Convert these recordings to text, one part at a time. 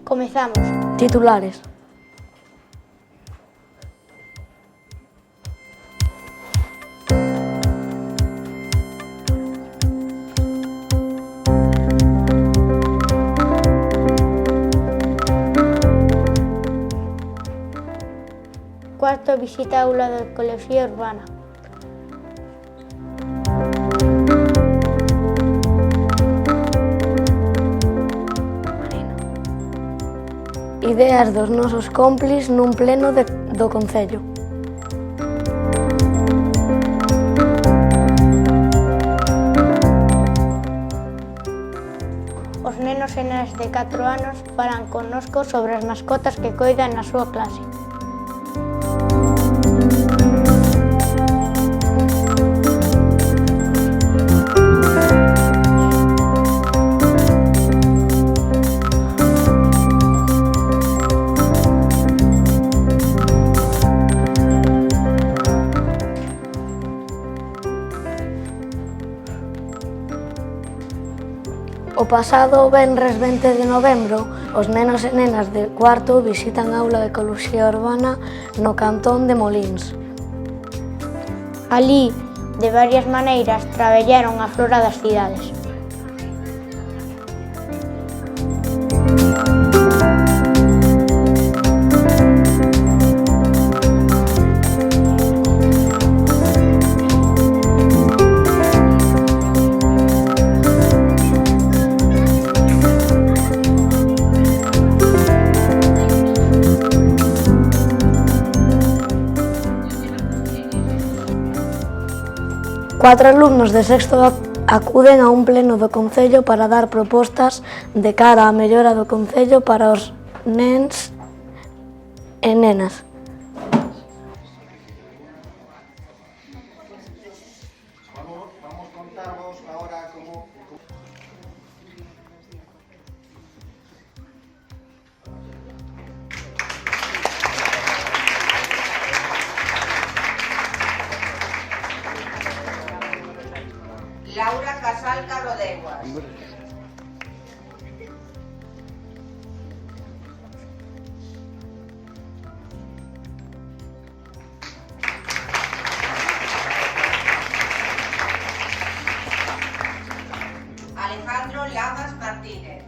Comezamos. Titulares. Cuarto, visita a aula de Ecoloxía Urbana. Ideas dos nosos cómplis nun pleno do Concello. Os nenos e nenas de 4 anos falan connosco sobre as mascotas que coidan na súa clase. O pasado venres 20 de novembro, os nenos e nenas de cuarto visitan a aula de Ecoloxía Urbana no cantón de Molins. Alí, de varias maneiras, traballaron a flora das cidades. Cuatro alumnos de sexto acuden a un pleno do Concello para dar propostas de cara á mellora do Concello para os nens e nenas. Vamos contarvos ahora como... Laura Casal Carodeguas. Alejandro Lamas Martínez.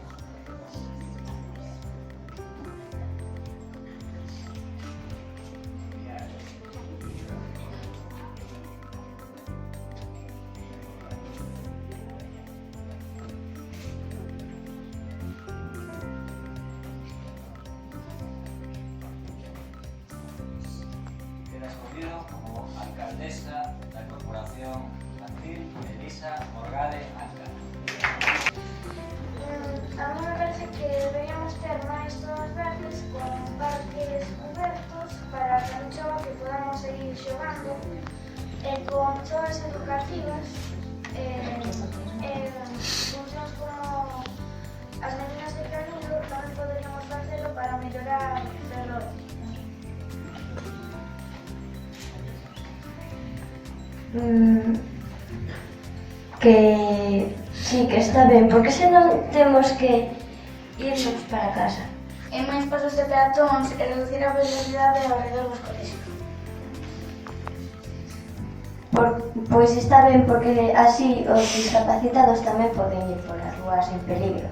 Escogido como alcaldesa da Corporación Infantil Elisa Morgade Anca. A mí me parece que deberíamos ter máis zonas verdes con parques abertos para que non chova que podamos seguir xogando e con zonas educativas funcións como as meninas de Camilo tamén poderíamos facelo para mellorar Ferrol. Que sí, que está ben, porque senón temos que irnos para casa. E máis pasos de peatóns e reducir a velocidade ao redor dos colexios. Pois está ben, porque así os discapacitados tamén poden ir polas rúas en peligro.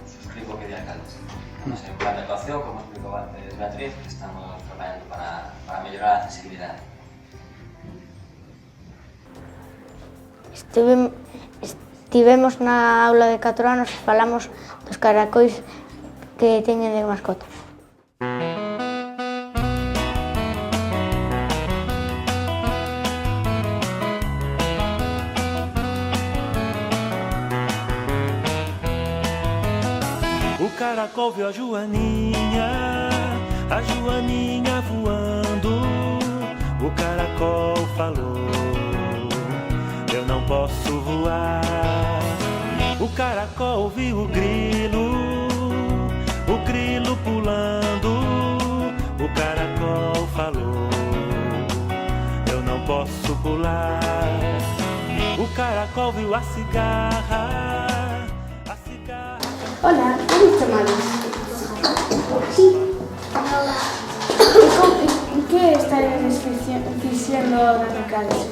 Suscribo que de alcaldes. No sei, un plan de actuación, como explicou antes Beatriz, que estamos traballando para mellorar a accesibilidade. Estivemos na aula de 4 anos e falamos dos caracois que teñen de mascotas. O caracol viu a Joaninha voando. O caracol falou: eu não posso voar. O caracol viu o grilo pulando. O caracol falou: eu não posso pular. O caracol viu a cigarra Hola, como chamades? Sí. E que estaredes fixendo na clase?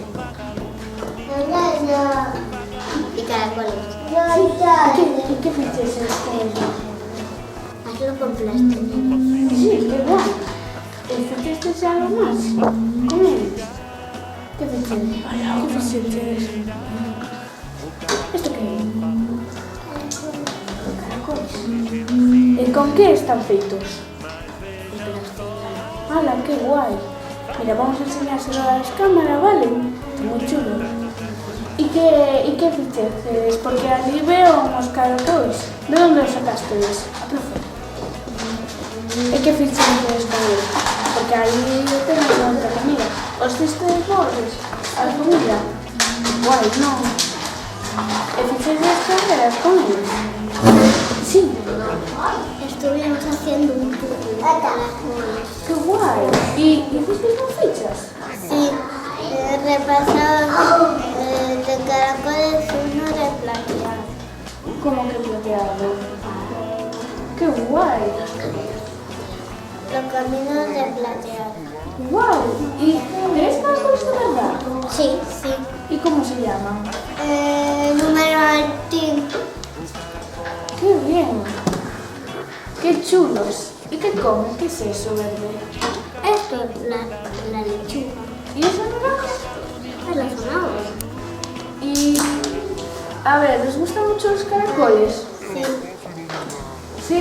Y caracoles. E que fixes este? Hazlo con plastilina. Sí, que guai. E fixestes algo máis? Con eles? Que fixedes? Que fixedes? Isto que é? Caracoles. E con que están feitos? ¡Hala, qué guay! Mira, vamos a enseñárselo a las cámaras, ¿vale? Muy chulo. ¿Y qué fixeces? Porque ali veo unos caracoles. ¿De dónde los sacastedes? A profe. ¿Y qué fixeces con él? Porque ali tenemos outra comida. Os fistes vos a comida? Guai, non? E fixeces carreras con eles? Sí. Estuvimos haciendo un puzzle de caracoles. ¡Qué guay! ¿Y hiciste con fichas? Sí, repasamos de caracoles uno de plateado. ¿Cómo que plateado? ¡Qué guay! Los caminos de plateado. ¡Guau! ¿Y tenés caracoles de verdad? Sí, sí. ¿Y cómo se llaman? Número altín. ¡Qué bien! ¡Qué chulos! ¿Y qué comen? ¿Qué es eso verde? Esto es la lechuga. ¿Y eso naranja? Es la zanahoria. Y... a ver, ¿les gustan mucho los caracoles? Sí. ¿Sí?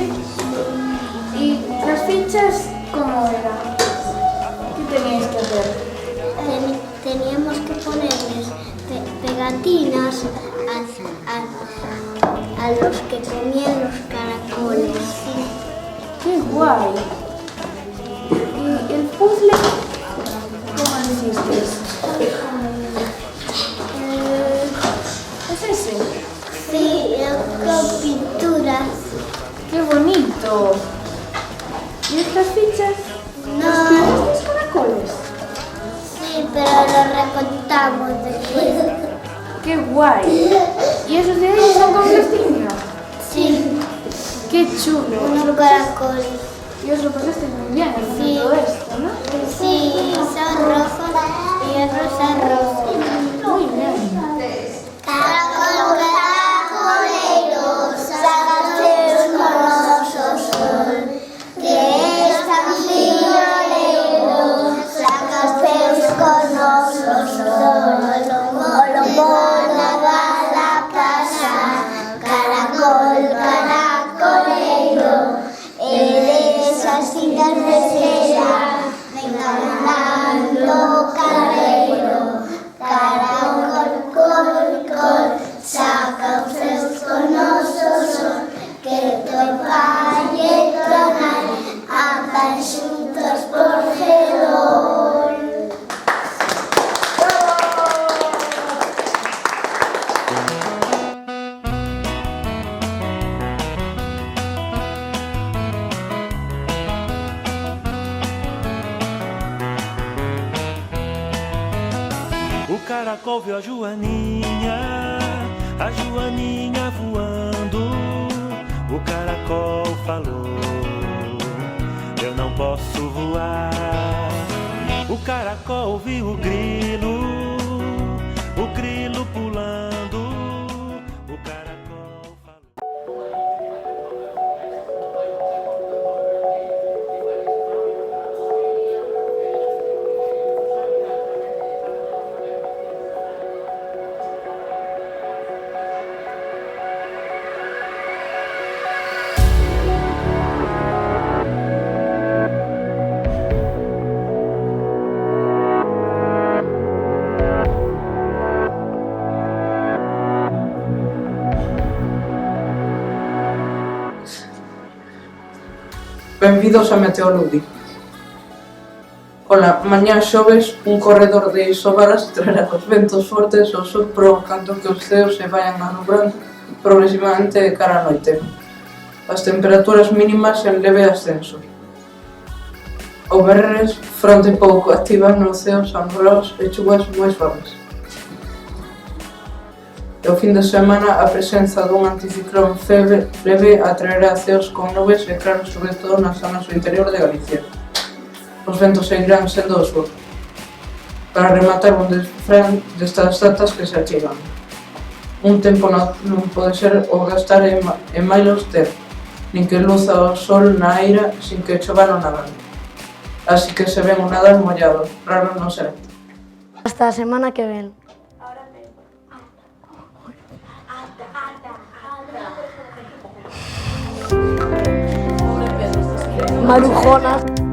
¿Y las fichas cómo eran? ¿Qué teníais que hacer? Teníamos que ponerles pegatinas a los que comían los caracoles. ¡Qué guay! ¿Y el puzzle cómo lo hiciste? ¿Es ese? Sí, con pinturas. ¡Qué bonito! ¿Y estas fichas? No, ¿Los caracoles? sí, pero lo recortamos después. ¡Qué guay! ¿Y esos de ahí son con plastilina? Sí, ¡Qué chulo! unos caracoles. Y os lo pasaste muy bien haciendo Sí. todo esto, ¿no? Sí, son rojos y otros son rojos. Muy bien. Caracol, caracolero, sácate con los sol, que es tan friolero, sácate con los sol, colomona va la casa, caracol, caracolero, eres así tan recera, venga volando carrero, caracol, col, saca ustedes con nosotros, que topa y tronar, andan juntos por Gerol. O caracol viu a Joaninha voando. O caracol falou: eu não posso voar. O caracol viu o grilo pulando. O caracol falou. Benvidos a Meteoludi. Ola, mañá xoves un corredor de isobaras traerá cos ventos fortes ao sur provocando que os ceos se vayan anubrando progresivamente de cara á noite. As temperaturas mínimas en leve ascenso. O venres, fronte pouco activas nos ceos anublados e chuvas moi suaves. E o fin de semana a presenza dun anticiclón Fleve atraerá ceos con nubes e claros sobre todo nas zonas do interior de Galicia. Os ventos seguirán sendo do sur. Para rematar un refrán destas datas que se achegan. Un tempo non pode ser o gastar e mailos ter, nin que luza o sol na eira sin que chova no Nadal. Así que se ven un Nadal mollado, raro non será. Hasta a semana que ven. Marujonas.